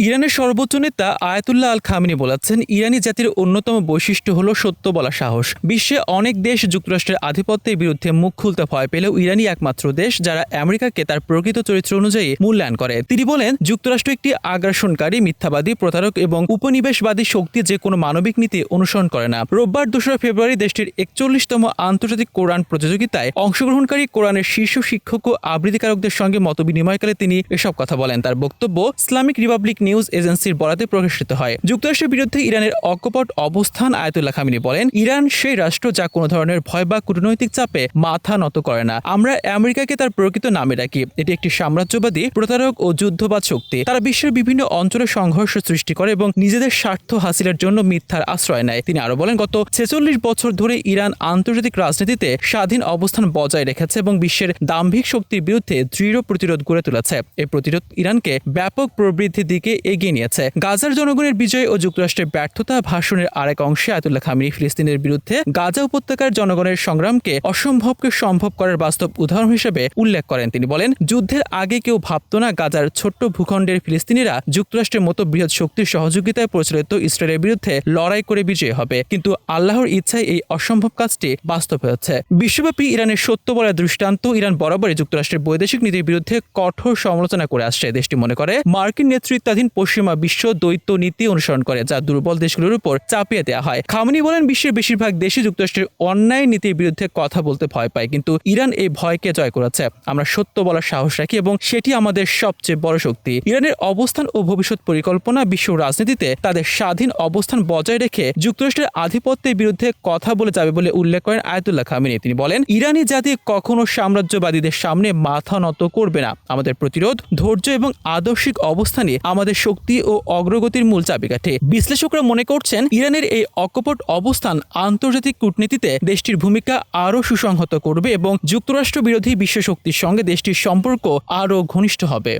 ইরানের সর্বোচ্চ নেতা আয়াতুল্লাহ আল খামেনি বলেছেন, ইরানি জাতির অন্যতম বৈশিষ্ট্য হলো সত্য বলা সাহস। বিশ্বে অনেক দেশ যুক্তরাষ্ট্রের আধিপত্যের বিরুদ্ধে মুখ খুলতে ভয় পেলেও ইরানই একমাত্র দেশ যারা আমেরিকাকে তার প্রকৃত চরিত্র অনুযায়ী মূল্যায়ন করে। তিনি বলেন, যুক্তরাষ্ট্র একটি আগ্রাসনকারী, মিথ্যাবাদী, প্রতারক এবং উপনিবেশবাদী শক্তি যে কোনো মানবিক নীতি অনুসরণ করে না। রোববার 2 ফেব্রুয়ারি দেশটির 41তম আন্তর্জাতিক কোরআন প্রতিযোগিতায় অংশগ্রহণকারী কোরআনের শীর্ষ শিক্ষক ও আবৃত্তিকারকদের সঙ্গে মতবিনিময়কালে তিনি এসব কথা বলেন। তার বক্তব্য ইসলামিক রিপাবলিক নিউজ এজেন্সির বরাতে প্রকাশিত হয়। যুক্তরাষ্ট্রের বিরুদ্ধে ইরানের অকপট অবস্থান আয়াতুল্লাহ খামেনি বলেন, ইরান সেই রাষ্ট্র যা কোনো ধরনের ভয় বা কূটনৈতিক চাপে মাথা নত করে না। আমরা আমেরিকাকে তার প্রকৃত নামে ডাকি। এটি একটি সাম্রাজ্যবাদী, প্রতারক ও যুদ্ধবাদ শক্তি। তারা বিশ্বের বিভিন্ন অঞ্চলে সংঘর্ষ সৃষ্টি করে এবং নিজেদের স্বার্থ হাসিলের জন্য মিথ্যার আশ্রয় নেয়। তিনি আরো বলেন, গত 46 বছর ধরে ইরান আন্তর্জাতিক রাজনীতিতে স্বাধীন অবস্থান বজায় রেখেছে এবং বিশ্বের দাম্ভিক শক্তির বিরুদ্ধে দৃঢ় প্রতিরোধ গড়ে তুলেছে। এই প্রতিরোধ ইরানকে ব্যাপক প্রবৃদ্ধির দিকে এগিয়ে নিয়েছে। গাজার জনগণের বিজয় ও যুক্তরাষ্ট্রের ব্যর্থতা ভাষণের আরেক অংশে আয়াতুল্লাহ খামেনি ফিলিস্তিনের বিরুদ্ধে গাজা উপত্যকার জনগণের সংগ্রামকে অসম্ভবকে সম্ভব করার বাস্তব উদাহরণ হিসেবে উল্লেখ করেন। তিনি বলেন, যুদ্ধের আগে কেউ ভাবত না গাজার ছোট্ট ভূখণ্ডের ফিলিস্তিনিরা যুক্তরাষ্ট্রের মতো বৃহৎ শক্তির সহযোগিতায় পরিচালিত ইসরায়েলের বিরুদ্ধে লড়াই করে বিজয়ী হবে, কিন্তু আল্লাহর ইচ্ছায় এই অসম্ভব কাজটি বাস্তব হয়েছে। বিশ্বব্যাপী ইরানের সত্য বলার দৃষ্টান্ত। ইরান বরাবরই যুক্তরাষ্ট্রের বৈদেশিক নীতির বিরুদ্ধে কঠোর সমালোচনা করে আসছে। দেশটি মনে করে মার্কিন নেতৃত্বাধীন পশ্চিমা বিশ্ব দ্বৈত নীতি অনুসরণ করে, যা দুর্বল দেশগুলোর উপর চাপিয়ে দেওয়া হয়। খামেনি বলেন, বিশ্বের বেশিরভাগ দেশই যুক্তরাষ্ট্রের অন্যায় নীতির বিরুদ্ধে কথা বলতে ভয় পায়, কিন্তু ইরান এই ভয়কে জয় করেছে। আমরা সত্য বলার সাহস রাখি এবং সেটি আমাদের সবচেয়ে বড় শক্তি। ইরানের অবস্থান ও ভবিষ্যৎ পরিকল্পনা বিশ্ব রাজনীতিতে তাদের স্বাধীন অবস্থান বজায় রেখে যুক্তরাষ্ট্রের আধিপত্যের বিরুদ্ধে কথা বলে যাবে বলে উল্লেখ করেন আয়াতুল্লাহ খামেনি। তিনি বলেন, ইরানি জাতি কখনো সাম্রাজ্যবাদীদের সামনে মাথা নত করবে না। আমাদের প্রতিরোধ, ধৈর্য এবং আদর্শিক অবস্থানই আমাদের শক্তি ও অগ্রগতির মূল চাবিকাঠি। বিশ্লেষকরা মনে করছেন, ইরানের এই অকপট অবস্থান আন্তর্জাতিক কূটনীতিতে দেশটির ভূমিকা আরও সুসংহত করবে এবং যুক্তরাষ্ট্র বিরোধী বিশ্ব শক্তির সঙ্গে দেশটির সম্পর্ক আরও ঘনিষ্ঠ হবে।